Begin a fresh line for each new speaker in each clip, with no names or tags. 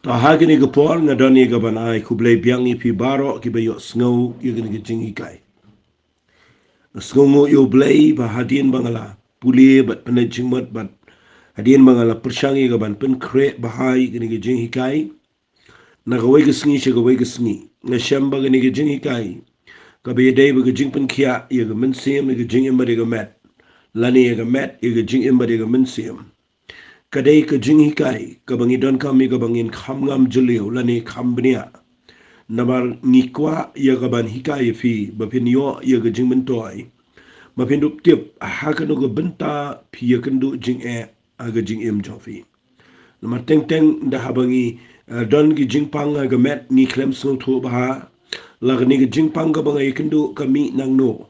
Tahagini gapor ngadoni gabanai kublay biangi pi baro ki bayo snow yagini gijingi kai. Sngomo yo blay ba hadin bangala puli bat penajingmat bat hadin bangala persyangi gaban pen kre bahai gini gijingi kai. Nagaway gasngi siya gaway gasngi. Ngasyamba gini gijingi kai. Kabayaday ba Jingpynkhiah yaga Mynsiem yaga Jingim ba yaga met. Lani yaga met yaga Jingim ba yaga Mynsiem. Kadai ka Jinghikai kabangidon kami kabangin khamngam julio lani khambnia. Namar ngikwa yaga ban hikai fi bapinyo yaga Jingmentoy. Mapindup tip ahakano ga benta pi yakandu Jing aga Jingim jofi. Namar teng dahabangi don gi Jingpang aga met ni klem sung thu baha. Lagni ga Jingpang ka bangay yakandu kami nang no.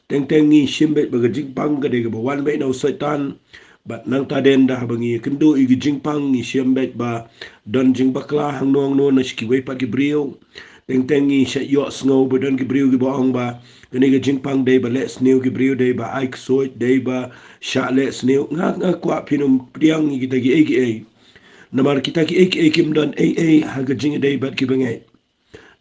Teng ni shimbet baga Jingpang ka de ga bawan bay na usaitan. Bat nang taden dah bangi kendo igi Jingpang ni siambet ba don Jingbakla hang noang no na skiway pa gibriyo teng ni sya yo snow ba don gibriyo gi boong ba kani gi Jingpang day ba let snew gibriyo day ba aik soit day ba sya let snew nga kwa pinum priang ni kita gi agi namar kita gi agi kim don haga jing day bat ki bangay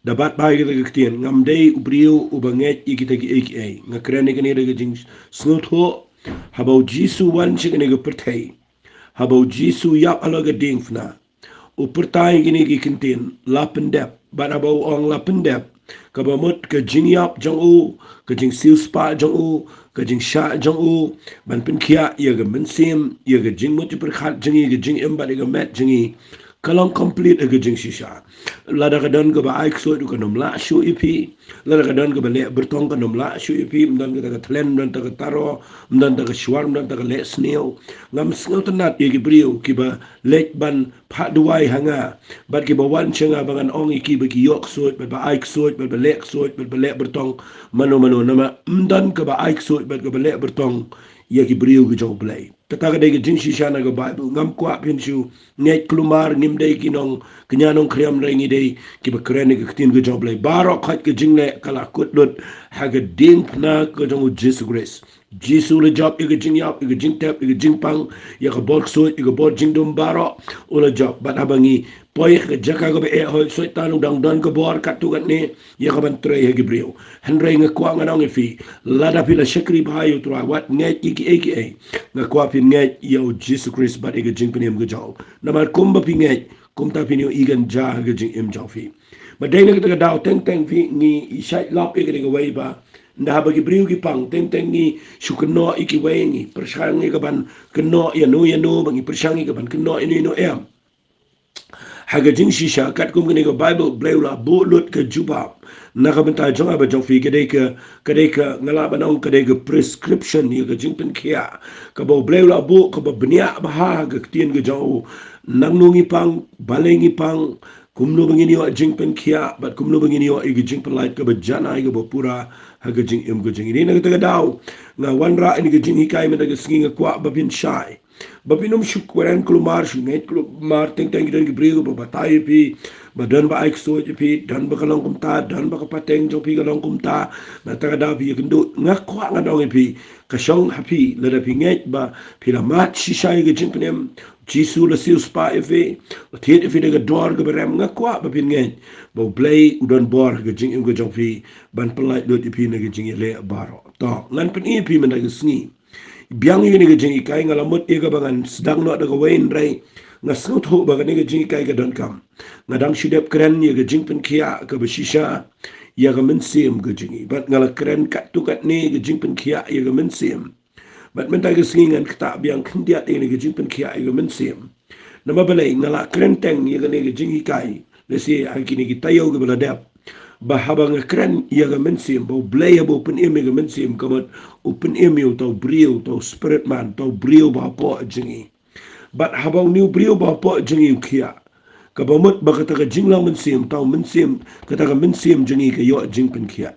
dapat ba kita gi ktien ngam day ubriyo ubanget kita gi agi nga krani kani ga jing snow tho habau jisu wan chikene ga pertai habau jisu yap alaga dingfna u pertai gini gi kintin lapendep ban habau ong lapendep ka bamut ka jing yap jong u ka jing siu spa jong u ka jing sha jong u ban Pynkhiah ya ga Mynsiem ya ga jing mut perkhat jingi ga jing emba ga met jingi kalong complete aga jing shisha lada ka don ga ba aik so du ka nom la shu ipi lada ka don ga ba le bertong ka nom la shu ipi mdan ga ta tlen mdan ta ka taro mdan ta ka shwar mdan ta ka le sneo ngam sneo tanat ye gibriu ki ba lek ban pha duai hanga bat ki ba wan chenga bangan ong ki ba ki yok so ba aik so ba lek so ba le bertong mano nama mdan ka ba aik so ba ka ba le bertong ye gibriu ga jong play kataga dai jing shisha na ga Bible ngam kwa pinshu net klumar nim dai kinong knyanong kriam rengi dai ki ba krene ga tin ga joblai baro khat ga jingle kala kutlut ha ga ding na ga jong Jesus grace jisu le job ga jing yap ga jing tap ga jing pang ya ga bol so ga bol jing dum baro ula job bat abangi poy ga jaka ga be ho so tanu dang don ga bor katu ga ne ya ga ban tre ga brio henre nga kwa nga nong fi lada pila shakri bhayu tra wat net ki aka nga kwa pin net yo Jesus Christ bat ga jing pinim ga jaw namar kumba pinget kumta pinyo igan ja ga jing im jaw fi ba dai na ga daw teng fi ni shai lap ga ga wai ba nda bagi briu ki pang teng ni shukno iki wengi pershangi ka ban kno ya no bangi pershangi ka ban kno ini no em haga jing shisha kat kum ni ka Bible bleula bo lut ka jubab na ka benta jong aba jong fi kadai ka ngala banong kadai ka prescription ni ka Jingpynkhiah ka bo bleula bo ka ba bnia ba ha ga tien ga jaw nang nungi pang balengi pang kumno bangini wa Jingpynkhiah bat kumno bangini wa igi Jingpynkhiah ka ba jana ga ba pura haga jing im go jing ini na kita daw nga wanra ini ga jing hikai me daga singi nga kwa babin shai babinum shukwaran klumar shunget klumar teng dan gibrigo ba batai pi badan ba aik so pi dan ba kalong kumta dan ba kapateng jo pi kalong kumta na taga daw pi kendo nga kwa nga dong pi kasyong happy lada pi nget ba pila mat shishai ga jing penem jisu la siu spa efe thiet efe daga dor ga berem nga kwa babin nget bo play udon bor ga jing im go jong pi ban pelai dot ipi na ga jing le baro to ngan pen ipi men daga sngi biang ini ga jing kai ngalamut e ga bangan sedang no daga wain rai nga snut ho ba ga ni ga jing kai ga don kam ngadang shidep kren ye ga Jingpynkhiah ka bashisha ya ga Mynsiem ga jingi bat ngala kren kat tu kat ni ga Jingpynkhiah ya ga Mynsiem bat men daga sngi ngan kta biang khndia te ni ga Jingpynkhiah ya ga Mynsiem nama balai ngala kren teng ye ga ni ga jing kai lesi akini kita yo ga baladap bahabang kren ya ga Mynsiem bo blay bo pen emi ga Mynsiem kamat open emi to brio to spirit man to brio ba po jingi bat habang new brio ba po jingi khia kabamut ba kata ga jinglang Mynsiem to Mynsiem kata ga Mynsiem jingi ka yo Jingpynkhiah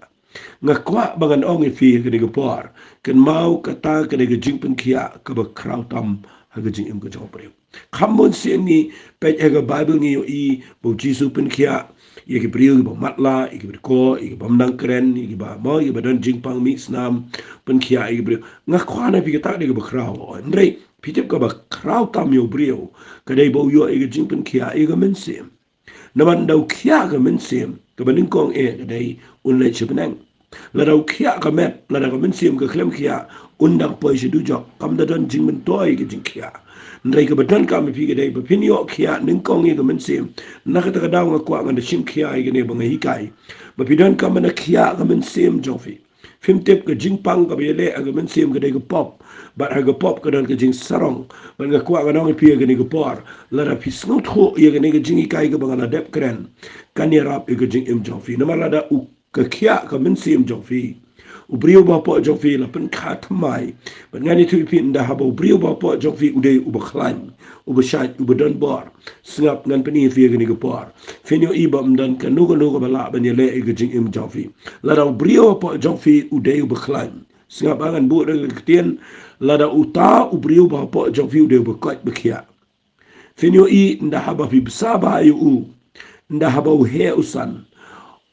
nga kwa bangan ong fi ga ga por ken mau kata ga ga Jingpynkhiah ka ba krautam ha ga jing im ga jo brio khamun siem ni pe ga Bible ni yo i bo Jisu Pynkhiah ye ki brio ba matla ye ki ko ye ba mnang kren ye ba mo ye ba don Jingpang mix nam Pynkhiah ye brio nga kwa na pi ta de ba krau ndrei pitip ka ba krau tam yo brio ka dei bo yo ye Jingpynkhiah ye ga Mynsiem naman daw kia ka Mynsiem ka baning kong kadai unlay siya la daw kia ka met la daw Mynsiem ka klem kia undang poi si dujok kam da don Jingmin toy ka Jingkhiah ndai ka badan ka mi pi kadai ba pinyo kia ning kong ka Mynsiem nakata ka daw nga kwa nga Jingkhiah ka ne ba nga hikai ba pidan ka mana kia ka Mynsiem jofi Fimtip ke jingpang ka bele aga Mynsiem ka dai ka pop bat aga pop ka dan ka jing sarong ban nga kwa ka nang pi ka ni ka por la da pi snut ho ya ka ni ka jingi kai ka bangala dep kren kan ya rap ka jing im jofi na mala da u ka khia ka Mynsiem jofi u brio ba po jofi la pen khat mai ban nga ni tu pi nda ha ba brio ba po jofi u dei u ba khlan u ba shat u ba don bor snap ngan pani fi ka ni ka por finyo iba mdan ka nuga ba la ban ya le ka jing im jofi la da brio po jofi u dei u ba khlan singap angan bu dengan ketien lada uta ubriu ba po jong fiu de bekot bekia finyo I nda haba fi besaba yu u nda haba u he usan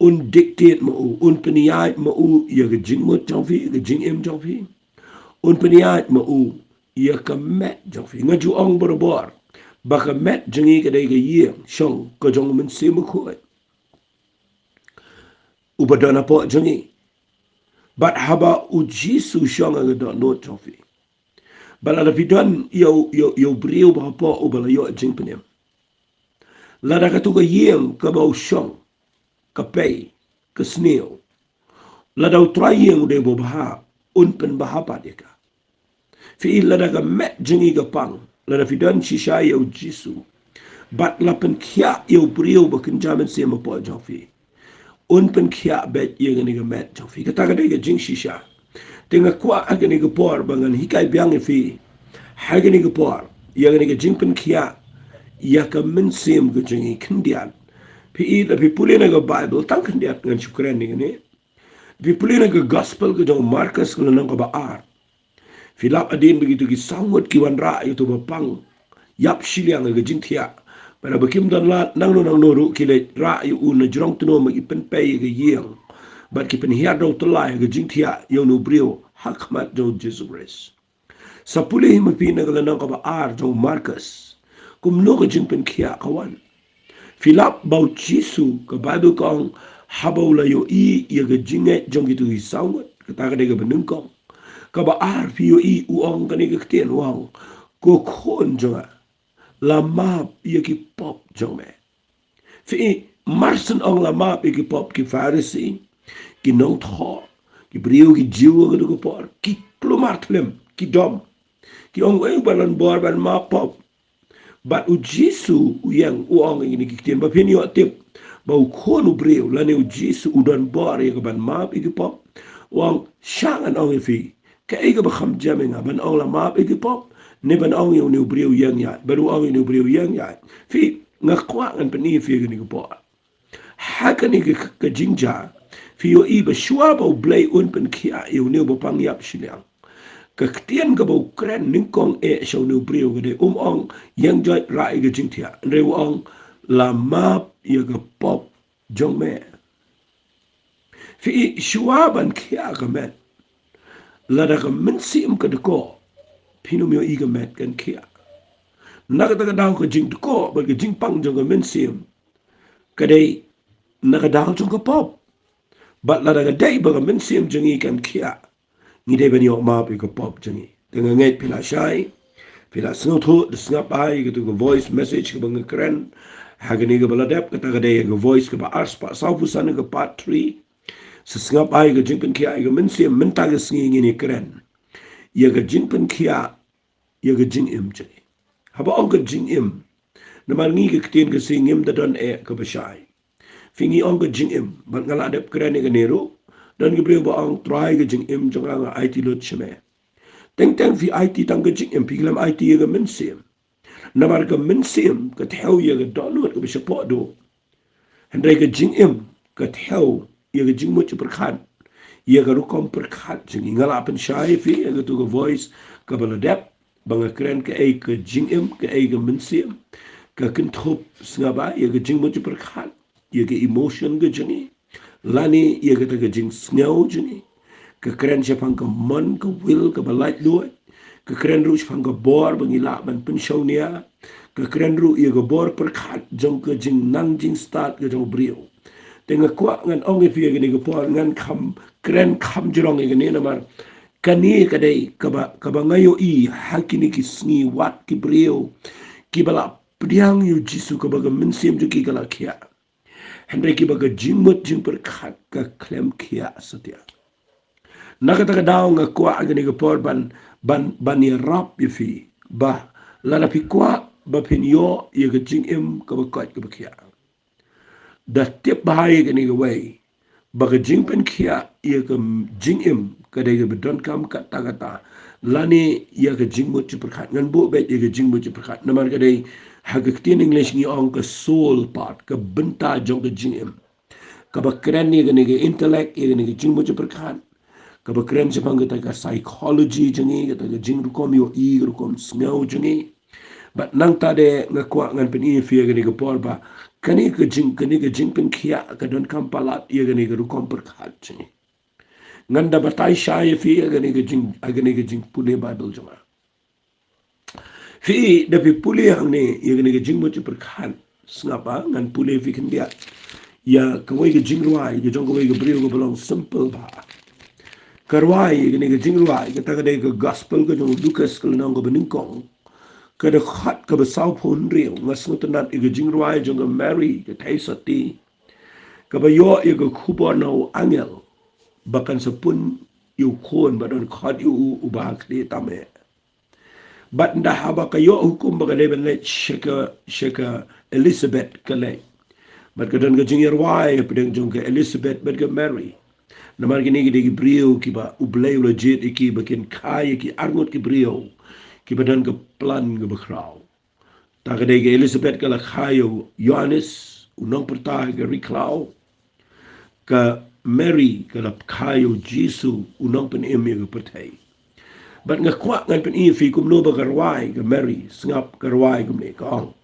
un dictate mo un peniat mo u ya ge jing mo jong fi ge jing em jong fi un peniat mo u ya ka met jong fi ngaju ong bor ba ka met jengi ge de ge ye shong ko jong Mynsiem ko u badana po jengi but haba u jisu shong nga do no tofi bala da pidon yo brio ba po u bala yo Jingpynkhiah la da ka tu ga yeng ka ba shong ka pay ka sneo la da try yeng de bo ba un pen ba pa de ka fi la da ka met jingi ga pang la da pidon shisha yo jisu but la pen kya yo brio ba kin jamen se ma po jofi un pen kia bet ye ni ga met jo fi kata ga de ga jing shisha tenga kwa aga ni ga por bangan hikai biang fi ha ga ni ga por ye ga ni ga Jingpynkhiah ya ka Mynsiem ga jingi kindian pi da pi pulina ga bible tang kindian ngan shukran ni ne pi pulina ga gospel ga jong Marcus ga nang ba ar filap adin begitu ki sangut ki wan ra itu ba pang yap shiliang ga Jingkhiah pada bakim dan lat nang no ru kile ra yu un jrong tuno ma ipen pay ga yeng bat ki pen hiar do tulai ga Jingkhiah yo no brio hakmat do Jesus Christ sapule him pi na ga nang ka ba ar do Marcus kum no ga Jingpynkhiah kawan filap bau jisu ka bible kong habau la yo I ya ga jinge jong gitu hi saungot kata ga de ga benung kong ka ba ar fi yo I uong ka ni ga ktien wang ko kon jonga la map ye ki pop jome fi marsen ong la map ye ki pop ki farisi ki nong tho ki brio ki jiwo ko por ki plumartlem ki dom ki ong e balan bor ban map pop bat u jisu u yang u ong ni ki tien ba pin yo tip ba u kon u brio la ne u jisu u don bor ye ban map ye ki pop wang shangan ong fi ka e ga ba kham jamenga ban ong la map ye ki pop ne ban ong yo ne brio yang ya baru ong ne brio yang ya fi ngakwa ngan pani fi ni ko po haka ni ka jingja fi yo I ba shwa ba blai un pen kia yo ne bo pang yap shiliang ka ktien ka ba kren ning kong e so ne brio ga de ong yang joi ra ga Jingkhiah re ong la map ye ga pop jong me fi shwa ban kia ga met la da ka Mynsiem ka de ko pino mio I ga met kan kia nakata daw ka jing ko ba ka jing pang jong ka Mynsiem kadai nakadaw jong ka pop bat la daga dai ba ka Mynsiem jong I kan kia ni dai ban yo ma ka pop jong I dengan ngai pila shai pila snotho de snap ai ka tu ka voice message ka bang kren ha ga ni ga bala dep ka ta ga dai ka voice ka ba ars pa sa fu san ka part 3 sa snap ai ka Jingpynkhiah ka Mynsiem menta ga sngi ni kren ya ga Jingpynkhiah ya ga Jingim jong haba ong ka Jingim naman ngi ka ktien ka singim da don e ka bashay fingi ong ka Jingim ban ngala adep kren ka nero don ka brio ba ong try ka Jingim jong nga IT lot shme teng fi IT tang ka Jingim piglam IT ka Mynsiem naman ka Mynsiem ka theo ya ka don ka bishapo do hendai ka Jingim ka theo ya ka Jingmut perkhat ya ka rukom perkhat jing ngala pen shay fi ya ka tu ka voice ka baladep banga kren ka ay ka Jingim ka ay ka Mynsiem ka kinthop snaba ya ka Jingmut perkhat ya ka emotion ka jingi lani ya ka ta ka jing snow jingi ka kren siya pang ka man ka will ka balait luat kekeren ru shpang bor bangila ban pensionia kekeren ru ia bor perkhat jong ke jing nang jing start ke jong brio tengah kuat ngan ong ifia gini ke por ngan kam keren kam jerong gini namar kani kadai kaba ngayo i hakini ki sngi wat ki brio ki bala pediang yu jisu kaba ga Mynsiem ju ki kala kia Henry ki baga jingmut jing perkhat ka klem kia setia nakata daw nga kwa gani ke por ban ya rap ifi ba lala pi kwa ba pin yo ye ga jingim kaba kwat kaba kia da tip bahaya gani ke way baga Jingpynkhiah ia ke Jingim kadai ke bedon kam kata lani ia ke jingmut je perkhat ngan bu bet ia ke jingmut je perkhat namar kadai hagaktin English ni ong ke soul part ke benta jong ke Jingim kaba keren ni ke intellect ia ke jingmut je perkhat kaba keren sepang ke psychology jengi kata ke jing rukom yo i rukom smell jengi but nang tade ngakwa ngan pen i fia ke por ba kani ke Jingpynkhiah ke don kam palat ia ke rukom perkhat jengi nganda batai syai fi agani ke jing pule Bible jama fi dapi pule hang ni agani ke jing mo perkhan ngapa ngan pule fi kendia ya kawai ke jing ruai ke jong kawai ke brio ke belong simple ba karwai agani ke jing ruai ke ta ke gospel ke jong Lucas ke nang ke beningkong ke de khat ke besau pun rio ngas ngutenat ke jing ruai jong ke Mary ke taisati ke bayo ke kubor nau angel bahkan sepun yu kon badon khad yu ubah kli tame bat nda haba kayo hukum bagale benle sheka Elizabeth kale bat kadon ga jingir wai pedeng jong ke Elizabeth bat ga Mary namar gini gidi brio ki ba ublay legit iki bakin kai ki arngot ki brio ki badan ga plan ga bakrau ta ga de Elizabeth kala khayo Yohanes unong perta ga riklau ka Mary kalap kayo Jisu unang penimi ke pertai. Bat ngakwa ngan pen ifi kum no bagarwai ke Mary sngap garwai kum ne kaong.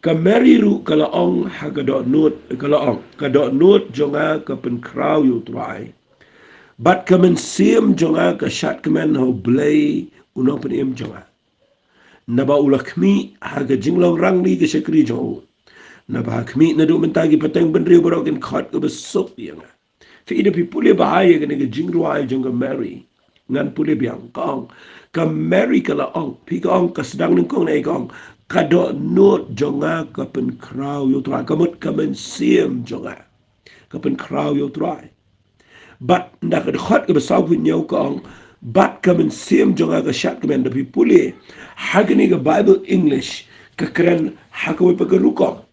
Ka Mary ru kala ong hagado not kala ong kado not jonga ka pen kraw yu trai. Bat ka Mynsiem jonga ka shat kemen ho blay unang penim jonga. Naba ulakmi haga jinglong rangli ke sekri jonga. Naba hakmi nadu mentagi pateng benriu barokin khat ke besok yang. Fi ida pi pule bahaya ke jingruai jong ke Mary ngan pule biang kong ka Mary kala ong pi ka ong ka sedang ning kong nei kong ka do not jonga ka pen kraw yo tra ka mut ka Mynsiem jonga ka pen kraw yo trai bat ndak de khot ke besau pun nyau kong bat ka Mynsiem jonga ka shat kemen da pi pule hagni ka Bible English ka keren hakawe pa ka rukom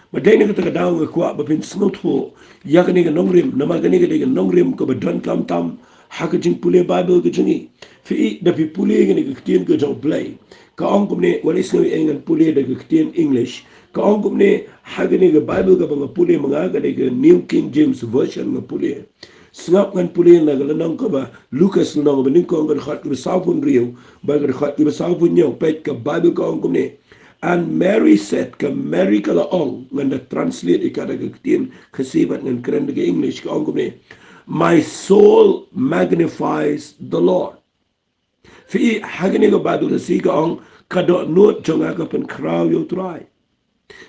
Madai ni kata kadang kuat bapin snot ho ya kani ke nongrim nama kani ke nongrim ke badan kam tam hak jing pule Bible ke jengi fi da pi pule kani ke tien ke jong play ka ong kumne walis ngi engan pule da ke tien English ka ong kumne hak ni ke Bible ke bang pule manga ke New King James version ke pule sngap ngan pule na ke lenong ke ba Lucas lenong ke ning ko ke khat ke saupun rio ba ke khat ke saupun nyau pet ke Bible ka ong kumne and Mary said, ka Mary kala ong, ngan na translate ikada kagtien, kasibat ngan keren ke English, ka ong kumne, my soul magnifies the Lord. Fi hagani ka badu kasi ka ong, kado not jonga ka pen kraw yo try.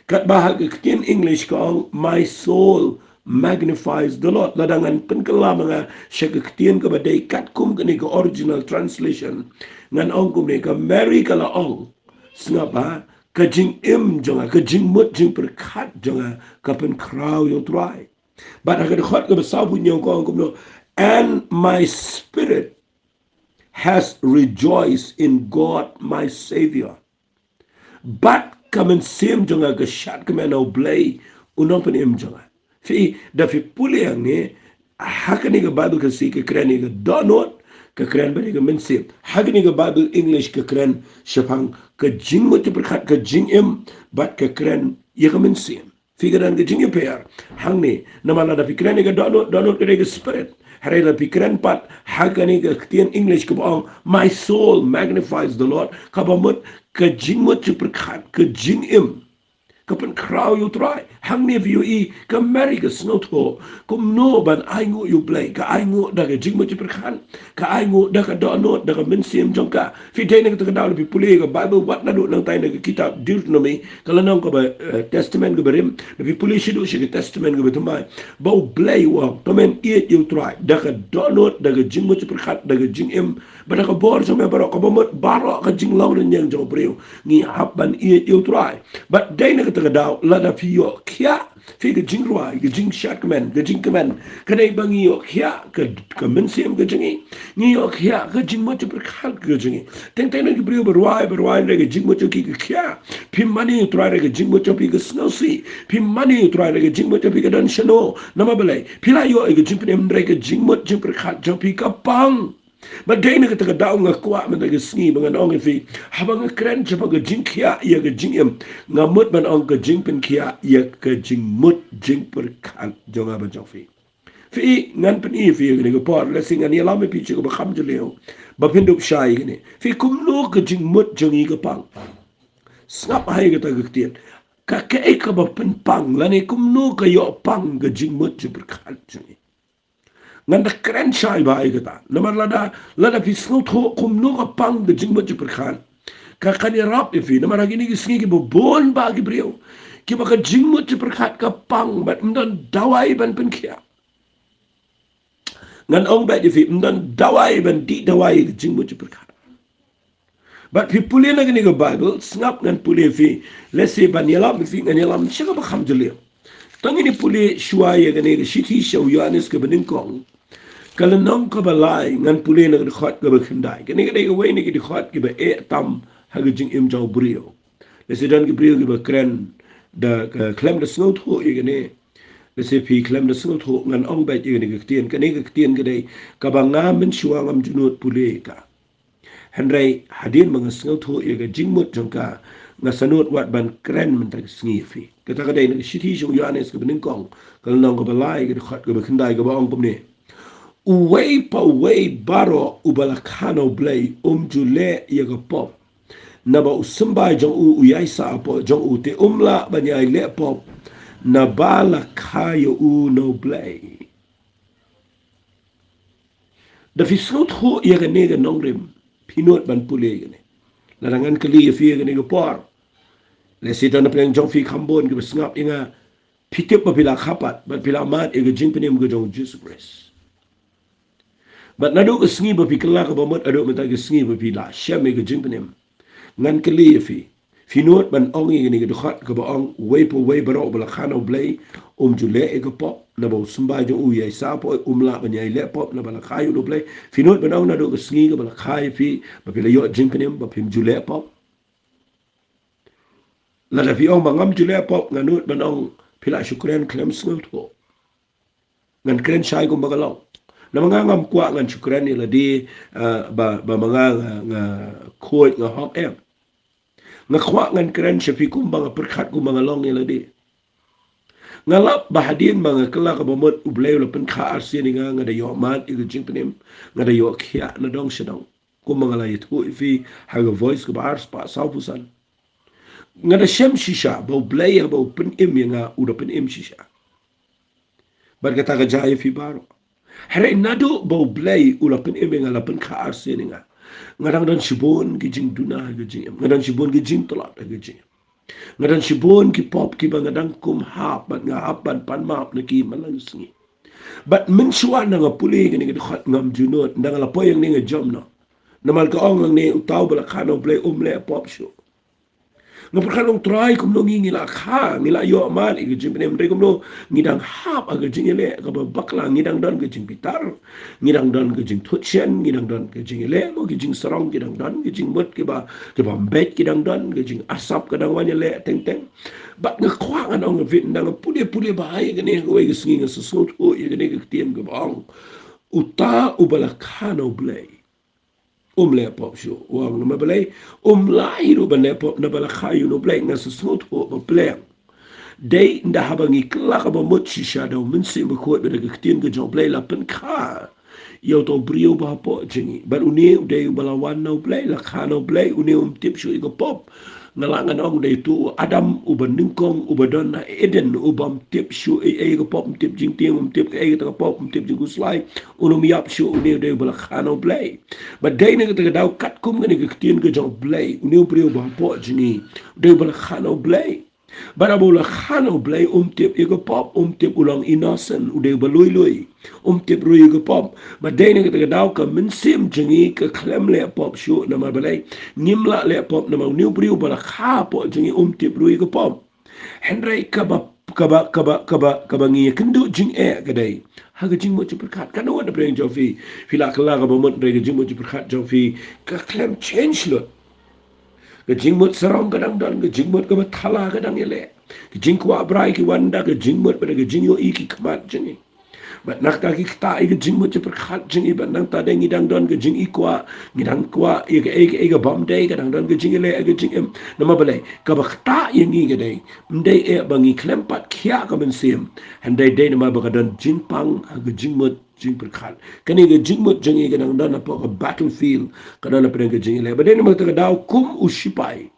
Kat bahag kagtien English ka ong, my soul magnifies the Lord. Ladangan pen kala mga siya kagtien ka baday, kat kum kani ka original translation, ngan ong kumne, ka Mary kala ong, sngapa, ka Jingim jonga ka jingmut jing perkhat jonga ka pen kraw yo try but agad khot ka besau punyo ko no and my spirit has rejoiced in God my savior but ka Mynsiem jonga ka shat ka men oblay unong pen im jonga fi da fi pule ni hakani ka Bible ka si ka krani ka donot ka keren bani ka Mynsiem hagni ka Bible English ka keren shapang ka jingmut perkhat ka Jingim bat ka keren ya ka Mynsiem figuran ka Jingpynkhiah hangni namala da pikiran ka donot ka ka spirit harai da pikiran pat hagani ka tien English ka bang my soul magnifies the Lord ka bamut ka jingmut perkhat ka Jingim ka pen kraw yo try hang ne view I ka meri ka snow to kum no ban ai ngu you play ka ai ngu da ka jing mo perkhan ka ai ngu da ka do no da ka Mynsiem jong ka fi te ne ka daw bi puli ka Bible wat na do nang tai ne ka kitab Deuteronomy kala nang ka ba testament ka berim na fi puli shidu shi ka testament ka betumai ba play wa to men eat you try da ka do no da ka jing mo perkhan da ka Jingim ba da ka bor so me baro ka ba mo baro ka jing law ne nyang jong breu ngi hab ban eat you try but dai ne ka daw la da fi yo kia fi cái jing roi cái jing shat men cái jing kemen cái này bang yo kia cái Mynsiem cái jing ni yo kia cái jing mo chụp khal cái jing teng teng cái brio berwai cái jing mo chụp cái kia phim mani try cái jing mo chụp cái snow sea phim mani try cái jing mo chụp cái dan shano nama belai phila yo cái jing pem cái jing mo chụp khal chụp cái pang but dai nak taka daw nga kwa man taga sngi mga nong fi habang kren chapa ga Jingpynkhiah ya ga Jingim nga mut man ong ga Jingpynkhiah ya ga Jingmut Jingperkhan jonga ba jong fi ngan pen I fi ga por la sing an yala me pi ko ba kham jleo ba pindup shai ne fi kum lo ga Jingmut jongi ga pang snap hai ga taga tiet ka ka ba pen pang la ne kum no ka yo pang ga Jingmut Jingperkhan jongi ngan da kren shai ba ai gata namar lada fi snow tho kum no ka pang de Jingmut Jingperkhan ka kani rap fi namar gini gi sngi bo bon ba gi brio ki ba ka Jingmut Jingperkhan ka pang bat mdan dawai ban pen kia ngan ong ba di fi mdan dawai ban di dawai Jingmut Jingperkhan but fi puli na gini ga Bible snap ngan puli fi let's say ban yalam fi ngan yalam siya ba kham jeli tangini puli shua ya gini shiti shaw Yohanes ka banin kong kalau nong ka balai ngan puli na di khot ka ba khandai kani ka dai wai ni ki di khot ki ba tam ha ga Jingim jaw brio le se dan ki brio ki ba kren da klem da snow tho ye gani le se pi klem da snow tho ngan ong ba ye gani ka tien kani ka tien ka dai ka ba ngam min shuwa ngam junut puli ka henrai hadin mga snow tho ye ga Jingmut jong ka nga sanut wat ban kren man ta sngi fi ka ta ka dai na shiti shaw Yohanes ka banin kong kalau nong ka balai ki di khot ka ba khandai ka ba ong pum ne uwei pa uwei baro ubalakano blay jule yaga pop na ba usumbai jong uyai sa po jong te umla banyai le pop na bala kayo no blay da fisnot ho yaga nega nongrim pinot ban pule gane larangan kali fi yaga nega por le sita na plang jong fi khambon ke besngap inga pitip pa pila khapat ba pila mat yaga Jingpynkhiah go jong Jesus Christ but nado ka sngi ba pikala ka bamot ado mata ka sngi ba pila shame ka Jingpynkhiah ngan kali fi not ban ong ni ka khat ka ba ong way po way baro bala khano blay jule e ka pop na ba sumba jo u yai sa po la ban yai le pop na bala khayu do blay fi not ban ong nado ka sngi ka bala khai fi ba pila yo Jingpynkhiah ba pim jule pop la da fi ong ba ngam jule pop nganut ban ong pila shukran klem sngot ko ngan kren shai ko bagalaw na mga ngam kwa ngan shukran ni ladi ba mga nga khoi nga hop em nga kwa ngan kren shafi kum mga perkhat kum mga long ni ladi nga lap bahadin mga kala ka bomot ublay lo pen kha arsi ni nga da yo mat I Jingpynkhiah nga da yo khia na dong shadong kum mga layit hu fi haga voice ko ba ars pa saupusan nga da shem shisha ba ublay ba pen im nga uda pen im shisha barkata ka jaya fi baro Hare nado bau blay ula pen eme nga la pen kha arse ni nga ngadang dan shibon ki jing duna ga jing ngadang shibon ki jing tolat ga jing ngadang shibon ki pop ki ba ngadang kum hap bat nga hap ban pan map na ki malang sngi bat min shwa na nga puli ni ga khat ngam junot ndang la poyang ni nga jom no namal ka ong lang ni utaw bala khano blay le pop show nga perkanong try kum no ngila kha ngila yo amal I Jingpynkhiah mre kum no ngidang hap aga jingele ka bakla ngidang don ga jing pitar ngidang don ga jing thutchen ngidang don ga jingele mo ga jing sarong ngidang don ga jing mut ke ba bet ngidang don ga jing asap ka dang wanya le teng teng bat nga kwa nga ong vit ndang pule ba ai ga ne ga we ga sngi nga susut o I ga ne ga tiem ga bang uta ubala khano blay le pop show wang na balay lahiru ban le pop na bala khayu no blay na susut ho ba play day nda habangi kla ka ba mut shisha daw Mynsiem ba ko ba ga tien ga jo blay la pen kha yo to brio ba po jingi ba uni day bala wan no blay la kha no blay uni tip show I ga pop ngalangan ong de tu Adam uban ningkong ubadan na Eden ubam tip shu ke pop tip jing tiang tip ke ta pop tip jing guslai unum yap shu ne de bala khano play but de ne ta daw kat kum ne ke tien ke jong play ne priu ba po jini de bala khano play Barabula khano blay tip ego pop tip ulang innocent ude balui lui tip ru ego pop but dene ke daw ka Mynsiem jengi ke klem le pop shu na ma balai nimla le pop na ma new briu bala kha po jengi tip ru ego pop Henry kaba ngi kendu jing kadai haga jing mo perkat kan wada breng jofi fila kala ka bomot rega jing mo perkat jofi ka klem change lo ke jingmut serong kadang dan ke jingmut ke bethala kadang ele ke jingkwa brai ki wanda ke jingmut pada ke jingyo iki kemat jengi bat nak ta ki ta ke jingmut je perkhat jengi bat nang ta dengi dang don ke jing ikwa ngidang kwa ke bom day kadang don ke jing ele ke jingim nama balai ka bakta yengi ke dai ndai bangi klempat khia ka Mynsiem handai dai nama bakadan jinpang ke jingmut jing perkhat kani ke jingmut jengi kadang don apa ke battlefield kadang apa ke jing ele badai nama ta daw kum usipai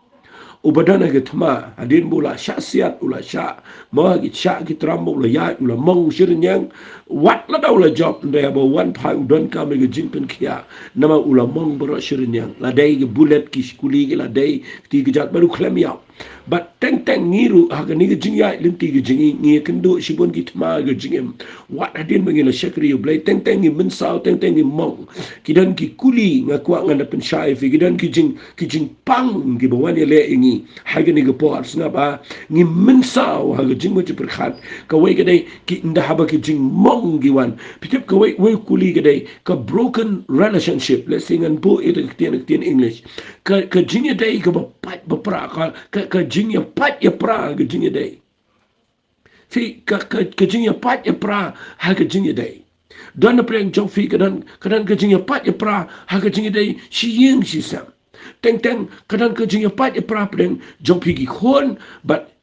ubadana ke thma adin bula syasiat ula sya ma ki sya ki trambo ula ya ula mong shirin yang wat la daw la job ndai abo one time don ka me ke Jingpynkhiah nama ula mong bro shirin yang la dai ke bullet ki skuli ke la dai ti ke jat baru klem ya but teng ngiru ha ke ni ke jing ya linti ke jingi ngi kendo sibon ki thma ke jingim wat adin mengila shakri blai teng ngi mensau teng ngi mong kidan ki kuli ngakwa ngana pensyai fi kidan ki jing pang ki bawan ya le ingi haga ni gapo at nga ba ngi mensau haga jing mo perkhat ka wai ka dai ki nda haba ki jing mong giwan pitip ka wai kuli ka dai ka broken relationship let's sing and bo it in English ka jing ya dai ka ba pat ba pra ka jing ya pat ya pra ka jing ya dai fi ka jing ya pat ya pra ha ka jing ya dai don na preng jong fi kadan ka jing ya pat ya pra ha ka jing ya dai shi ying shi sam teng kadang ke jing pat e pra preng jong pigi khon but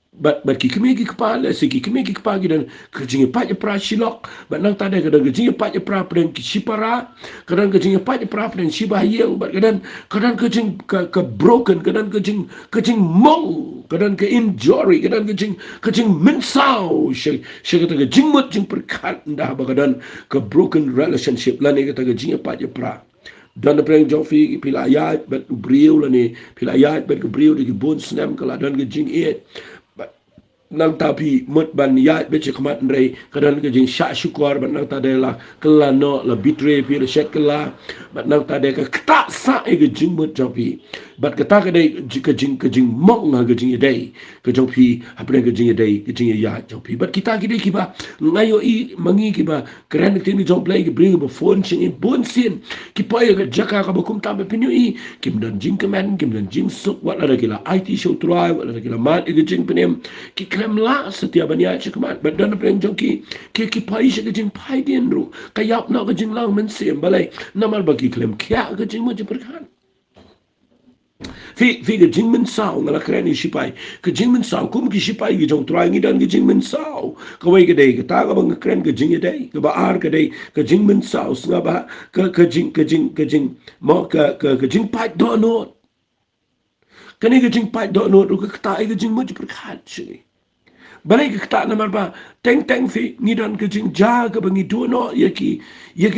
ki kemi ki kepala se ki kemi ki kepala dan ke jing pat e pra shilok but nang tade kadang ke jing pat e pra preng ki shipara kadang ke jing pat e pra preng shibayeng but kadang ke jing ke broken kadang ke jing mong kadang ke injury kadang ke jing mensau she kata ke jing mot jing perkat ndah ba kadang ke broken relationship la ne kata ke jing pat e pra dan preng jofi pila ayat bet brio la ni pila ayat bet brio di bon snam kala dan ke jing nang tapi mut ban yat be chikmat ndrei kadan ke jing sha syukur ban nang tade la kala no la bitre pi shet kala ban nang tade ka kta sa e ke jing mut jopi bat kata ke dei ke jing mong ha ke jing dei ke jopi apne ke jing dei ke jing ya jopi bat kita ki dei ki ba ngayo i mangi ki ba kran ke ni jong play ke bring ba phone sing in bon sin ki pa ke jaka ka ba kum ta be pinu i kim dan jing kemen kim dan jing suk wat la kila IT show try wat la kila mat ke jing penem ki klem la setiap banya cekmat badan preng jongki ki pai se ke jing pai din ru kayap na ke jing lang Mynsiem balai namal bagi klem kya ke jing mo je perkan fi ke jing mensau ngala kren ni sipai ke jing mensau kum ki sipai ki jong trai ngi dan ke jing mensau ka wei ke dei ke ta ka bang kren ke jing dei ke ba ar ke dei ke jing mensau snga ba ke jing mo ke jing pai do no kani ke jing pai do no ru ke ta ke jing mo je perkan chini balai ke tak namar ba teng fi ngidan ke jing ja ke bangi do no yaki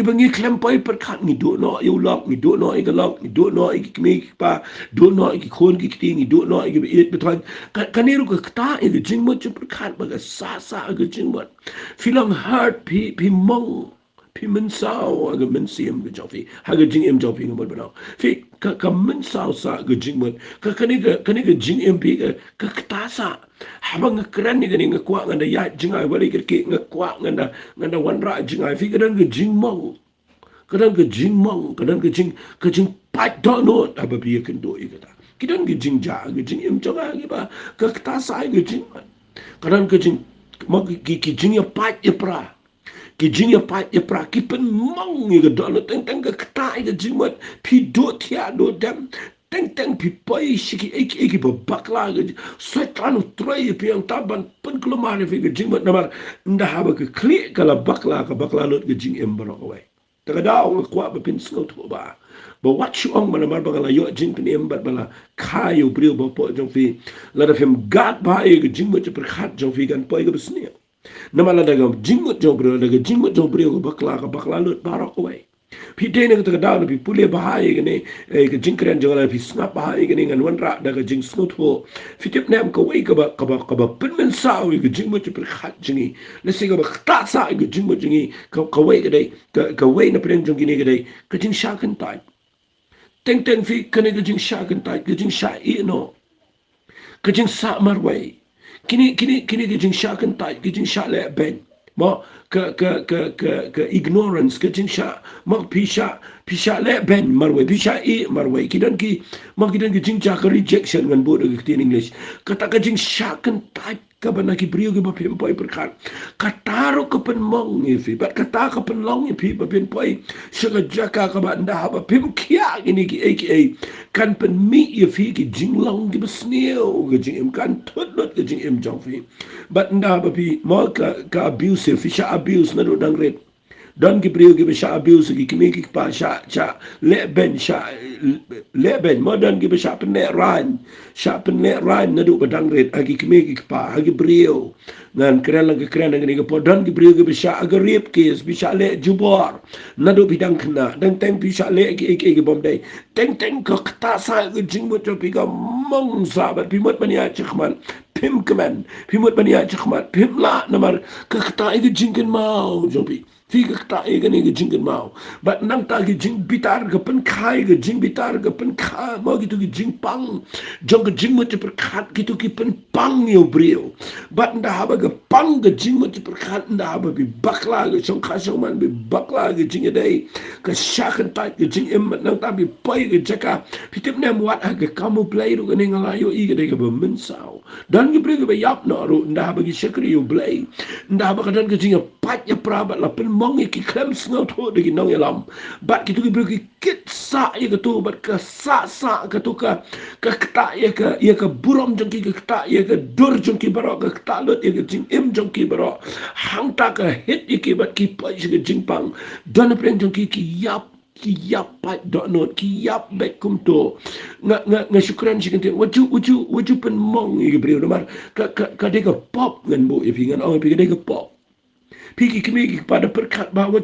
bangi klempai perkat ni do no you lock ni do no ke lock ni do no ke me pa do no ke khon ke ting ni do no ke it betan kaniru ke ta ke jing mo perkat ba sa ke jing mo filang hard pi mong pi mensau aga Mynsiem ke jofi haga Jingim jofi ngobot banau fi ka mensau sa ke jing mo kani ke Jingim pi ke ktasa habang keren ni gani ngakwa nganda ya jingai wali ke ngakwa nganda wanra jingai fi kadang ke jing mong kadang ke jing pat dono aba pi kendo ikata kadang ke jing ja ke jing im jonga ke ba ke ktasa ke jing kadang ke jing mo ki jing ya pat ya pra ki jing ya pat ya pra ki pen mong ke dono teng ke kta ke jing mat pi do tia do dam teng pi pai shiki eki bakla ge setan utrai pi yang taban pen kelomane fi ge jing mat namar nda haba ke klik kala bakla lot ge jing em baro wai tagadaw nga kwa ba pin sngo to ba what you ong mana mar bangala yo jing pin em bat bala kayo brio ba po jong fi la da fem gat ba e jing mo per khat jong fi gan po e besne namala daga jing mo jong brio daga jing mo jong brio bakla lut barak away pi dene ka daw pi pule bahai gane ke jing kren jong la pi snap bahai gane ngan wan ra daga jing snot ho fitip nem ka wei ka ba pin men sa wi ke jing mo per khat jingi le se ka ba ta sa ke jing mo jingi ka wei ka dai ka wei na pren jong gini ka dai ka jing sha kan tai teng teng fi kane ka jing sha kan tai ka jing sha I no ka jing sa mar wei kini ka jing sha kan tai ka jing sha le ben mo ke ignorance ke jing sha mo pisha le ben marwe pisha I marwe kidan ki jing ja ka rejection ngan bo de in English kata ka jing sha kan tai ka bana ki brio ki ba pem poi perkan kataro ka pen mong ifi bat kata ka pen long ifi ba pen poi suga jaka ka ba nda ba pem kia ini ki aka kan pen mi ifi ki jing long ki besneo ki jing im kan tot lot ki jing im jong fi bat nda ba pi mo ka abuse fi sha abuse na do dang red don ki brio ki sha abuse ki kimi ki pa sha le ben mo don ki sha pen ne ran na do badang red agi kimi ki pa agi brio ngan kren ni ko don ki brio ki sha agi rip ki sha le jubor na do bidang kna dan teng pi sha le ki bom dai teng ko kta sa ki jing mo to pi ka mong sa ba pi mot bania chkhman pim kman pi mot bania chkhman pim la namar ka kta ki jingken mau jobi Tiga kata ega ni ke jing mau, but nang ta ke jing bitar ke pen kai ke jing bitar ke pen kai mau gitu ke jing pang, jong ke jing macam perkat gitu ke pen pang yo brio, but nda haba ke pang ke jing macam perkat nda haba bi bakla ke jong kasong man bi bakla ke jing edai ke syakan tat ke jing emat nang ta bi pai ke jaka, pitip nem wat ke kamu play ru ke ni ngalayo I ke dai ke bermensau, dan ke brio ke yap no ru nda haba ke syakri yo play, nda haba kadan ke jing pat ya prabat la pen mong ki klem snau to de ki nong yalam bat ki tu ki bagi kit sa ye ke tu bat ka sa ke tu ka kta ye ke burom jong ki kta ye ke dur jong ki baro ka kta lot ye ke jing im jong ki baro hang ta ka hit ye ki bat ki pa ye jing pang don preng jong ki yap pat do not ki yap back kum to nga syukran si kente waju pen mong ye brio nomar ka de ka pop ngan bu ye pingan ong pi de ka pop Piki kimi pada perkat bahawa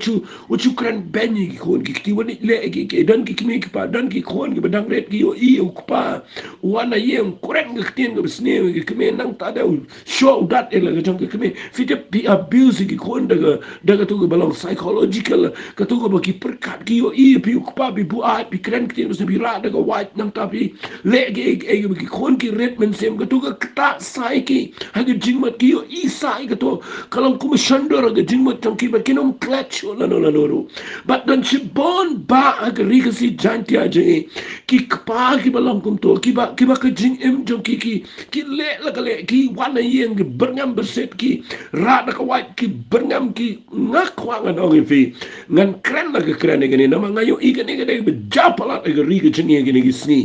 wacu kran benyi ki kon ki ti wani le ki dan ki kimi ki pa dan ki kon ki badang red ki yo I ku pa wana ye kren ki tin ki besne ki kimi nang ta da show that ele ki jong ki kimi fit pi abuse ki kon daga tu ki balong psychological ka tu ko ki perkat ki yo I pi ku pa bi bu a pi kren ki tin besne bi ra daga white nang ta pi le ki kon ki red Mynsiem ka tu ka kta sai ki ha ki jingmat ki yo I sai ka tu kalau ku shandor ke jing mo tong ki ba kinom clutch la no but dan si bon ba ag ri si jantia je ki kpa ki balong kum to ki ba ke jing em jong ki le la ka le ki wana yeng berngam berset ki ra da ka white ki berngam ki ngak wangan ong fi ngan kren la ke kren ni na ngayo I ke ni ke be japala ag ri ke jing ye ki sni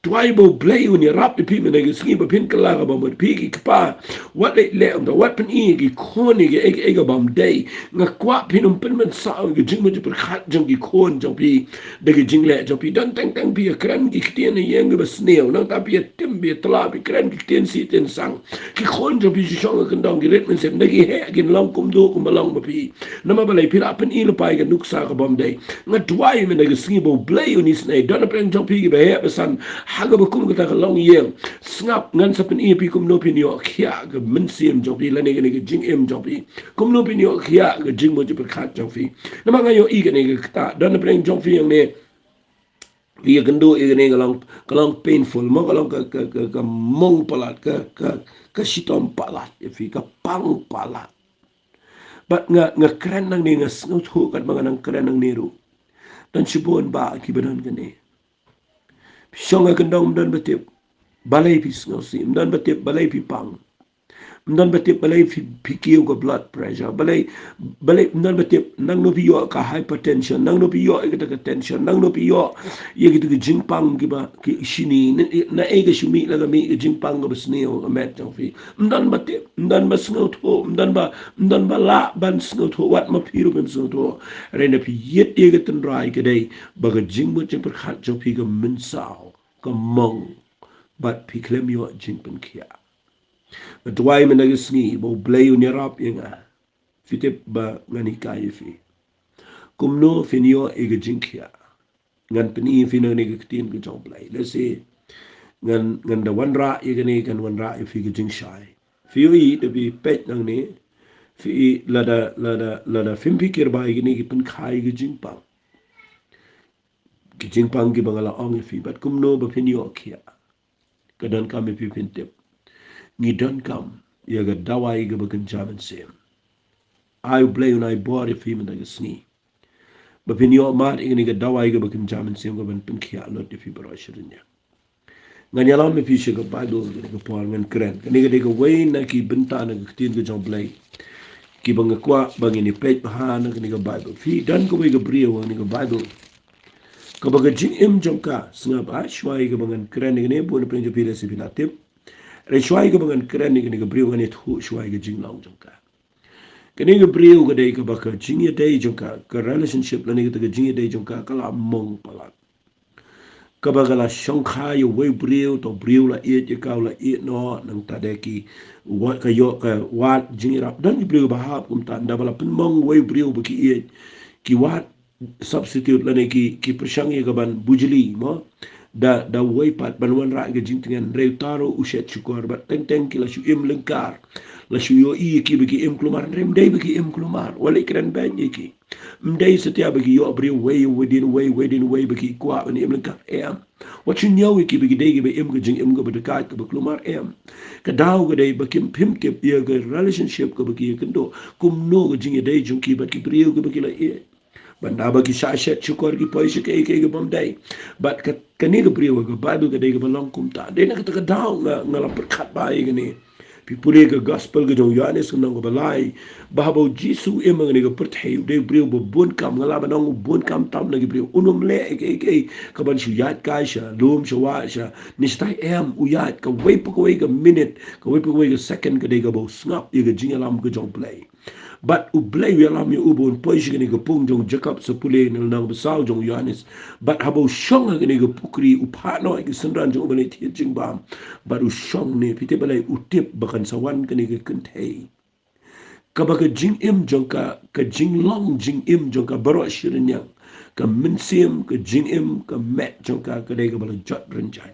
Twaibo blay when you rap the people and you skip a pin kalaga bomb with piggy pa. What they let on the weapon e corny egg bomb day. Na quap pinum pinman sound, you jingle to cut junky corn jumpy, the jingle jumpy. Don't think be a cranky tin a young of a snail, not up be a timby, a talabi, cranky tin seat and sang. Ki corn jumpy shong and donkey ritmans and naggy hair again long cum do come along with pea. Namabale pit up an eel pie and nook saga bomb day. Not twine and a skibo blay on his snake. Don't bring jumpy by hair, son. Haga bakum kita kalong yeng snap ngan sapen I pi kum no pinyo khia ga Mynsiem jopi la ne ga Jingim jopi kum no pinyo khia ga jing mo jopi khat jopi na ma ngayo I ga ne ga ta don preng jopi yang ne wi ga ndo I ga ne ga kalong painful mo kalong ka mong palat ka shitom palat fi ka pang palat but nga kren nang ni nga snut hu kat mga nang kren nang niru dan sibon ba ki banan ga ne Shonga kendong dan betip balai pi ngosim dan betip balai pi pang Mdan batip balay pikiw ka blood pressure, balay mdan batip nang no piyo ka hypertension, nang no piyo ka tension, nang no piyo ye kita ka jingpang giba ki shini na e ka shumi la mi ka jingpang ka basneo ka met jang fi. Mdan ba sngo to, mdan ba la ban sngo to wat ma piru ban sngo to. Rena pi yet ye ka tendrai ka day baga jingmo jing perkhat jang fi ka mensao ka mong bat pi klem yo Jingpynkhiah. Tuwai managisngi bo blay unyarap yenga fitip ba ngani kaya fi kumno finyo ega Jingpynkhiah ngan peni fino ni kitin ke jong blay let's say ngan da wan ra ega ni kan wan ra fi ke Jingshai fi yi to bi pet nang ni fi lada fimpi kirba ega ni ki pen khai ke Jingpang ki bangala ong fi bat kumno ba finyo kia kadan kami fi pintip ngidon kam ya ga dawai ga bagan jaman sem ai blay un ai bor fi man ga sni ba pinyo mat ingni ga dawai ga bagan jaman sem ga ban Jingpynkhiah lot fi baro shirinya ngan yalam me fi shiga bible ga por ngan kren kani ga de ga way na ki benta na ga tin ga jong blay ki bang kwa bang ini page ha na ga bible fi dan ko ga brio ni ga bible ka baga Jingim jong ka snga ba shwai ga bangan kren ni ne bo na prenjo fi resi finatip re shwai ga bangan kren ni ga brio ngani thu shwai ga jinglaung jong ka kani ga brio ga dei ka baka jingya dei jong ka relationship la ni ga jingya dei jong ka kala mong palat ka baga la shongkha yo we brio to brio la e je ka la e no nang ta de ki wa ka yo ka wat jingira dan brio ba ha kum ta nda bala pen mong we brio ba ki e ki wat substitute la ne ki pershangi ga ban bujili mo da way pat ban wan ra ga jingtingan re taro ushet chukor ba teng teng ki la shu im lengkar la shu yo i ki bagi im klumar rem dai bagi im klumar wala ikran ban ki mdai setia bagi yo bri way within way bagi kwa ban im lengkar em what you know ki bagi dai ga im ga jing im ga ba ka ka klumar em ka daw ga dai bakim pim ke ya ga relationship ga bagi kendo kum no ga jing dai jung ki ba ki bri ga bagi la e banda bagi sashet chukor ki poise ke bom dai but kani ga bri ga bible ga dai ga long kum ta dai na ka daw ngala perkhat ba ai gani pipure ga gospel ga jong Yohanes nang ga balai bahabo Jisu emang ni ga perthai de brio bo bon kam ngala ba nang bon kam tam na ga brio unum le ke ka ban shu yat ka sha lum shwa sha nistai em u yat ka wei pa ko ga minute ka wei pa ko ga second ga de ga bo snap ye ga jingalam ga jong play but u blay yalam ye ubon poish gani ga pung jong Jacob sa pule nang nang basaw jong Yohanes but habo shong gani ga pukri u phano ga sandran jong ubani ti jing bam but u shong ne pite balay u tip bakan sawan gani ga kuntai ka baga Jingim jong ka jinglong Jingim jong ka baro shirin yang ka Mynsiem ka Jingim ka met jong ka dai ga bala jot renjai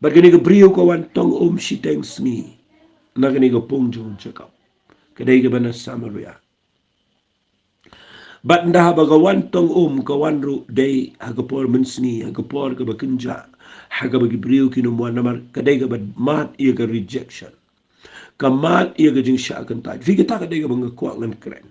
but gani ga brio ko wan tong shiteng sni na gani ga pung jong Jacob kadai ga bana Samaria but nda bagawan tong kawan ru day hagapor mensni hagapor ka bakinja haga bagi brio kinu mo namar kadai ga bad mat ia ga rejection kamat ia ga jing sha kan ta fi ta kadai ga bang ko ngan kren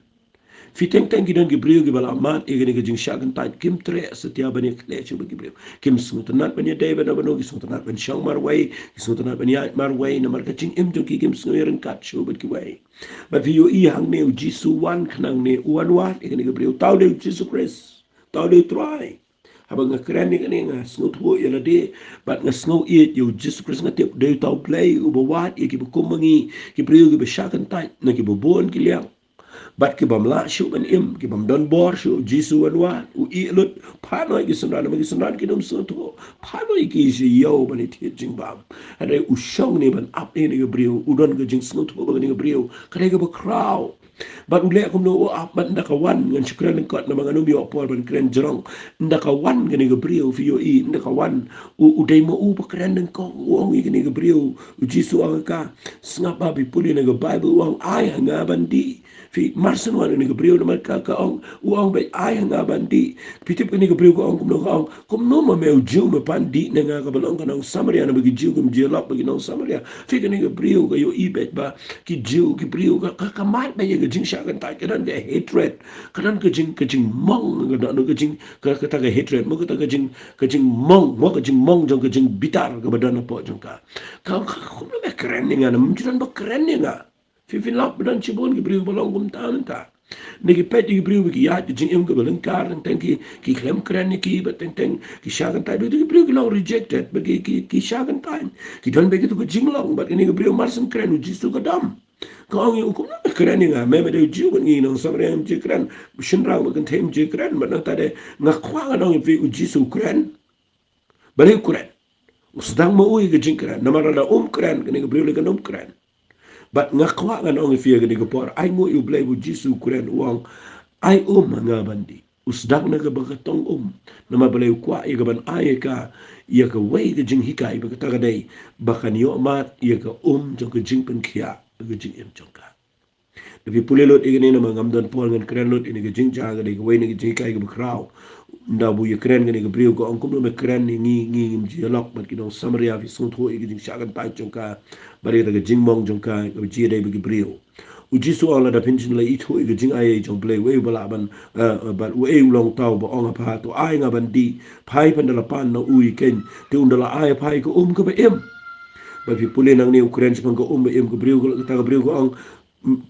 fi teng teng gidan gi brio gi bala mat ia ga jing sha kan ta kim tre setia bani kle chu bagi brio kim smutanat bani day bana bano gi smutanat ban shang mar wai gi smutanat bani mar wai namar ka jing im jo gi kim snuyerin kat chu bagi wai but vi yo i hang ne Jisu wan khnang ne wan ikani gabriel tau de Jesus Christ tau de try habang nga kren ni kani nga snut ho yala de but nga snow it yo Jesus Christ nga tip de tau play ubo wat iki bu kumangi ki priyo ki beshakan tai na ki bu bon ki liang but ki bam la shu ban im ki bam don bor shu Jisu wan u i lut phano ki sunran ki dum so to phano ki si yo ban it jing bam ade u shong ni ban up ni gabriel u don ga jing snut ho ban gabriel kare ga ba crowd but ule ko no up but ndaka wan ngan shukran ko na mga numi opor ban kren jrong ndaka wan gani gabriel fi yo i ndaka wan u dai mo u ba kren ko wong i gani gabriel u Jisu anga ka snap ba bi puli na ga bible wong ai nga bandi fi marsan wan ni gabriel na ka ong uang be ai nga bandi pitip ni gabriel ko ong kum no ma meu jiu me pandi na nga ka balong ka nang samaria na bagi jiu kum jiu lap bagi nang samaria fi ni gabriel ka yo ibet ba ki jiu gabriel ka mat ba ye ga jing sha kan ta kan ga hatred kan ka jing mong ga no ka jing ka ta ga hatred mo ka ta ga jing mong mo ka jing mong jong ka jing bitar ka badan po jong ka kum no be keren ni nga na mjuran ba keren ni nga Fifin lap dan cibon ki beriu balong kum tahu ta. Niki pet ki beriu ki ya ki jingim ke balengkar tentang ki klem keren ni ki bet tentang ki syakan tai tu ki beriu ki long rejected bagi ki syakan tai. Ki don bagi tu ki jinglong bat ini ki beriu marsen keren uji tu ke dam. Kau ngi hukum nak keren ni ngah. Memang dia uji pun ngi nong sampai yang uji keren. Shenrang makan tem uji keren. Bat nang tadi ngakwa nong fi uji su keren. Beriu keren. Sedang mau uji jing keren. Nama rada keren. Kini ki beriu lagi keren. But ngakwa kan ong ifia gani kapor ai ngo yu blai bu jisu kuren uang ai nga bandi usdak na ka bakatong nama balai kwa i gaban ai ka ia ka wei ka jing hikai ba ka dai bakan yo mat ia ka jong ka Jingpynkhiah ka jing em jong ka tapi pulelot igani nama ngamdan pol ngan kren lot ini ka jing ja ga dai ka wei ni ka jing hikai ka bakrau nda bu ye kren gani ka brio ko ong kum me kren ni ngi jialok bat ki dong samaria fi sung tho i ka jing shagan tai jong ka bari daga jing mong jong ka uji dai bagi brio uji su ala da pension la itu i jing ai jong play we bala ban but we long tau ba ong pa to ai nga ban di pai pan da pan na ui ken te undala ai pai ko ka ba em ba fi pule nang ni ukraine sipang ko ba em ko brio ko ta brio ko ong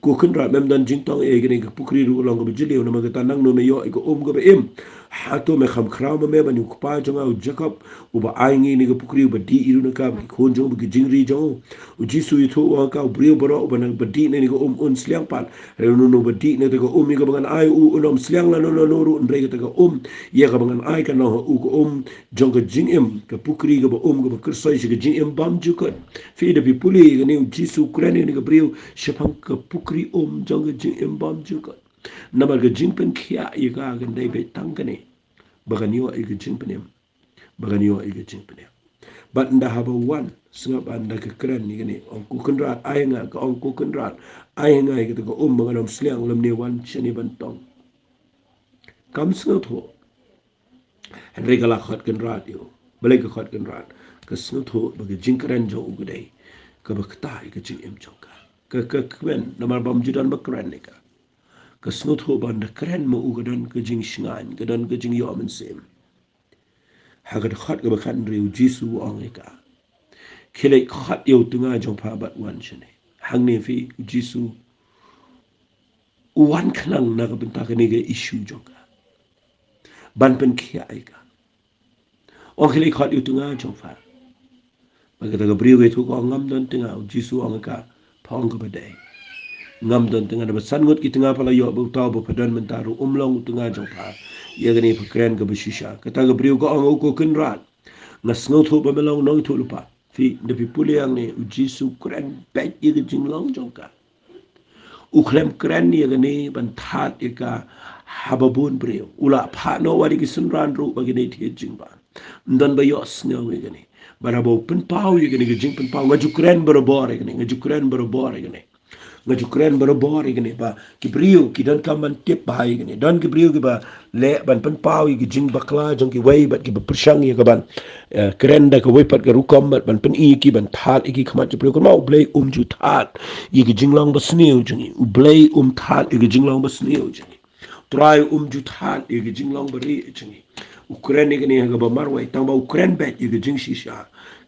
ko kendra mem dan jing tong e gani ka pukri ru long ko bijili na magata nang no me yo ko ka ba em hato me kham khraw me ba ni ku pa jong au jacob u ba ai ngi ni ka pukri ba di iru na ka ko jong ba jing ri jong u ji su itu wa ka brio bro ba na ba di ni ko sliang pan re no ba di ni ko mi ka bangan ai u nom sliang la no ru ndre ka ka ye ka bangan ai ka no u ko jong ka jingim ka pukri ka ba ka ba kersoi shi ka jingim bam ju ka fi da bi puli ka ni ji su krani ni ka brio shapang ka pukri jong ka jingim bam ju ka nama ka Jingpynkhiah i ka ga dai be tang ka ni baganiwa i ka Jingpynkhiah baganiwa i ka Jingpynkhiah but nda haba one singap anda ke keren ni gani ong ku kendrat ai nga ka ong ku kendrat ai nga i ka ko mga nom sliang lam ni wan chani bantong kam singat ho Henry ka la khat kendrat yo balai ka khat kendrat ka singat ho bagi jingkaren jo u gdai ka bakta i ka jing em chongka ka kwen namar bam judan bakran ni ka kasnut ho banda keren mo ugadan ke jing shingan gadan ke jing yo Mynsiem hagat khat ga bakan riu jisu ongeka khile khat yo tunga jong pha bat wan chane hangni fi jisu wan khnang na ga benta ka ni ga issue jonga ban pen khia aika o khile khat yo tunga jong pha bagata ga briu ge thu ko ngam don tunga jisu ongeka phong ga badai ngam don tengah dapat sangut ki tengah pala yo bu tau bu padan mentaru umlong tengah jongpa ya gani pakren ke beshisha kata ke beriu ko ang ko kenrat ngas ngot ho bamelong nong tu lupa fi de pi puli yang ni jisu kren bet ye ke jinglong jongka uklem kren ni gani ban that ye ka hababun beriu ula pha no wari ki sunran ru bagi ni thi jingba ndan ba yo sngaw ye gani barabo pen pau ye gani ke jing pen pau ngaju kren barabor ye gani ngaju kren barabor ye gani ngaju keren berobor igni ba ki brio ki dan kaman tip ba igni dan ki brio ki ba le ban pen pau ki jing bakla jong ki wei bat ki ba persang ye ka ban keren da ka wei pat ka rukom ban pen i ki ban that ki khamat ki brio ko mau blai ju that ye ki jinglang ba sniu jing u blai that ye ki jinglang ba sniu jing try ju that ye ki jinglang ba ri jing ukren igni ga ba marwai tang ba ukren bet ye ki jing shisha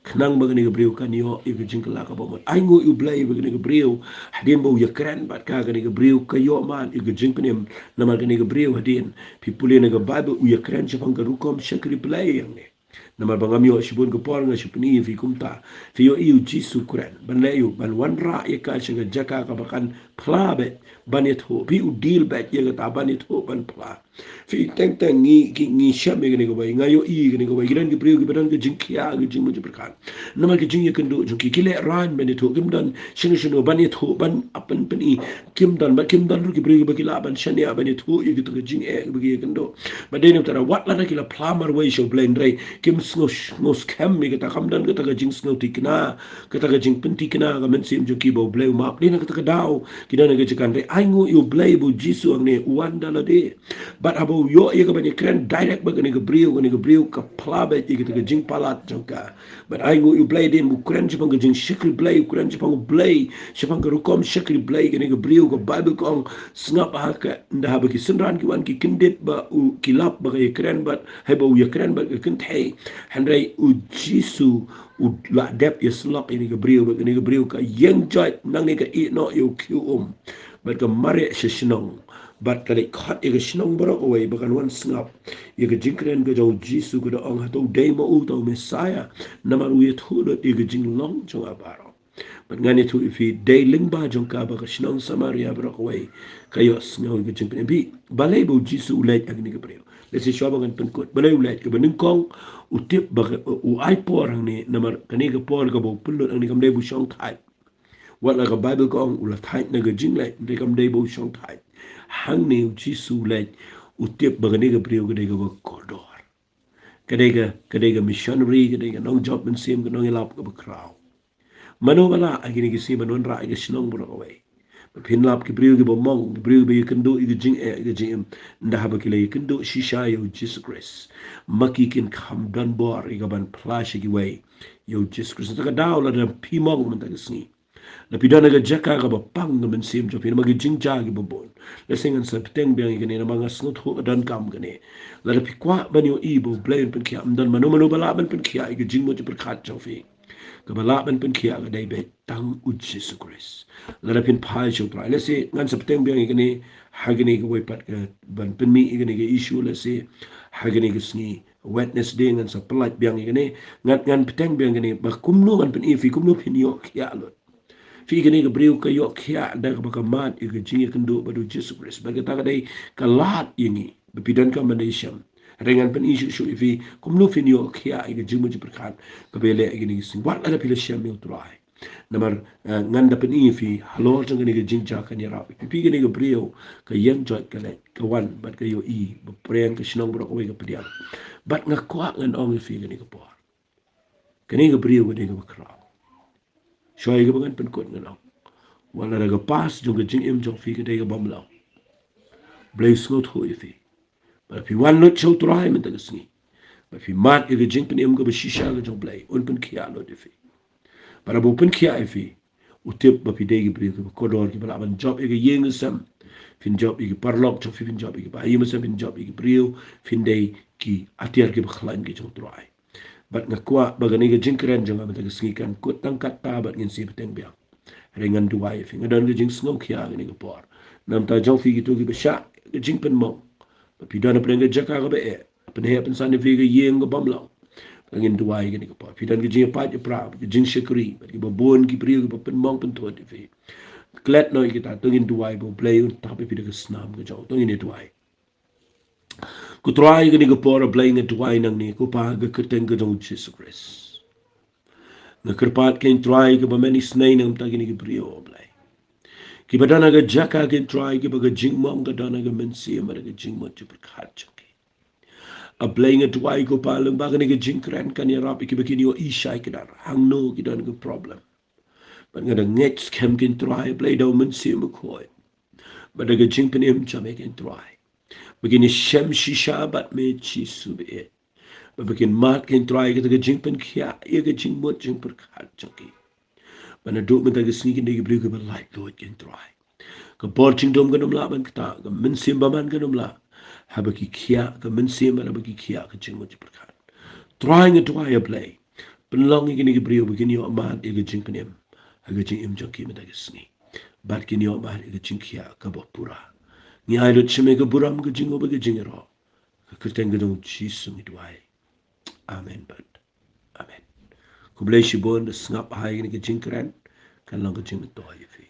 kenang bagani ke beriu kan yo ibu jingkala ka bomot ai ngo yu blai bagani ke beriu hadin bau ya keren bat ka gani ke beriu ka yo man ibu jingpenim nama gani ke beriu hadin pipuli ne ke bible u ya keren chapang ka rukom shakri blai yang ne nama bangam yo shibun ke por nga shipni fi kumta fi yo iu jisu keren ban le yu ban wan ra ya ka shaga jaka ka bakan pla bet banit ho bi u deal bet ya ka ta banit ho ban pla Fi teng teng ngi syam gini ko bai ngayo I gini ko bai gidan ki priu ki badan ki jingkia ki jing mo berkan nama ki jing ye kendo jung ki kile ran bani to kim dan shinu shinu bani to ban apan pani kim dan ru ki priu ki bakila ban shania bani to ye gitu ki jing e bagi kendo badene tara wat la kila plamar way show blend rai kim ngos kam mi kita kam dan kita ka jing snow tikna kita ka jing pentikna ka Mynsiem jung ki bo bleu map ni kita ka dau kita na ka jikan rai aingo yo bleu bo jisu ang ne wanda la de but abo yo ye ka bani kren direct ba ni ka brio ka plabe ye kita ka jing palat jongka but aingo yo bleu den bu kren jipang ka jing shikri bleu kren jipang bleu shipang ka rukom shikri bleu ka brio ka bible kong snap ha ka nda ha ba ki sunran ki wan ki kindet ba u kilap ba ka kren but hai ba u ye kren ba ka kinthe handrai u jisu u la dep ye slok ini ka brio ka yang jot nang ni ka I no yo ki but ka mare shishnong but ka khat ye ka shnong bro away ba kan wan snap ye ka jinkren ka jo jisu ka ong ha to demo u to messiah namar u ye thulo ye ka jing long jo abaro but ngani tu ifi day lingba jong ka ba ka shnong samaria bro away kayos ngaw ka jinkren bi balay bo jisu ulet agni ka brio lesi shoba kan penkot balay ulet ka baning kong utip ba u ai por ang ni namar kani ka por ka bo pulot ang ni kam day bu shong thai wat la ka bible ko ang ula thai na ga jingle de kam day bo shong thai hang ni jisu let utip ba ni ga brio ga de ga ba kodor kadega missionary kadega nong job Mynsiem ka nong ilap ka ba kraw mano bala agini gi si manon ra ga sinong bro away pin lap ki brio gi ba mong ki brio ba yikendo i jing e ga jim nda ha ba ki le yikendo shisha yo Jesus Christ maki kin kham dan bor i ga ban flash gi way yo Jesus Christ ta ga daw la da pi mong man ta ga sni na pidana ga jaka ga ba pang ga Mynsiem jo pin ma gi jing ja gi ba bon la singan sa peteng biang gi ne na mga snut ho dan kam ga ne la da pi kwa ban yo i bo blain pen ki am dan mano bala ban pen ki ai gi jing mo jo per khat jo fi kabalaban pen kia ga dai be tang u Jesus Christ la pin phai chu tra le se ngan sap teng beng igni hagni ga wai pat ga ban pen mi igni ga issue le se hagni ga sni witness day ngan sap plat beng igni ngan peteng beng igni ba kumno ngan pen ifi kumno pin yo kia lo fi igni ga briu ka yo kia da ga ba mat iga jingi kendo ba du Jesus Christ ba ga ta ga dai ka lat ingi ba pidan ka manation dengan pen isu isu ifi kumno fin yo kia iga jimu ji berkat kabele igni sing wat ada pila syam yo trai namar nganda pen ifi halor jang ni ga jinja kan ya rap pi gni ga brio ka yang jot ka le ka wan bat ka yo I ba pren ka shnong bro ko ga pediam bat nga kwa ngan ong ifi gni ga por kani ga brio ga ga kra shoy ga bangan pen kot ngano wala ga pas jong ga jing im jong fi ga ga bamlaw blaze ngot ho ifi but if you want not show try men tagasni but if you mat ige jing pen ga shisha ga jong play un pen kia lo defi para bo pen kia ifi utip ba pide gi bri ko dor gi bala ban job ige yeng sam fin job ige parlok cho fin job ige ba yem sam fin job ige brio fin day ki atiar gi bakhlan gi jong try but ngakwa ba ga ni ga jing kren jong ba tagasni kan ko tang kat ta ba ngin si peteng bia rengan duai fi ngadon gi jing sngo kia ga ni ga por nam ta jong fi gi to gi ba sha jing pen mo pidana prenga jaka ga be pen he pen san fi ga yeng ga bamla ngin duai ga ni ko pidan ga jing pa pra ga jing shikri ba gi bon gi pri ga pen mong pen to ti fi klet no gi ta to ngin duai bo play un ta pe ga snam ga jo to ngin duai ku try ga ni ga por play ngi duai nang ni ko pa ga keteng ga jong Jesus Christ na kerpat ken try ga ba many snai nang ta gi ni ga pri o play ki badana ga jaka ken try ki ba ga jing mong ga dana ga Mynsiem ga jing mo ti per khat a playing a tuai ko palang ba ni ga jing kran kan ya rap ki bakini o ishai ki dar hang no ki dan ga problem but ga next kem kin try play do Mynsiem ko but ga jing pen im chame ken try begini shem shisha bat me chi sube but begin mat ken try ga jing pen kya ye ga jing mo jing per khat chaki bana do me ga sneak ni ga blue ga light lo ken try ka porching dom ga nom la ban ka ga Mynsiem ba man ga nom la habaki kia ka Mynsiem ba habaki kia ka jing mo per khat trying to I play belong igini ga brio begini o man e ga jing penem ga jing im joki me da sni bat kini o man e ga jing kia ka bo pura ni ai lo chime ga buram ga jing o ga jing ro ka kerteng ga dong chi sung it wai amen but amen ku bless you bon the snap hai ni ga jing kran kan long ga jing to ai fi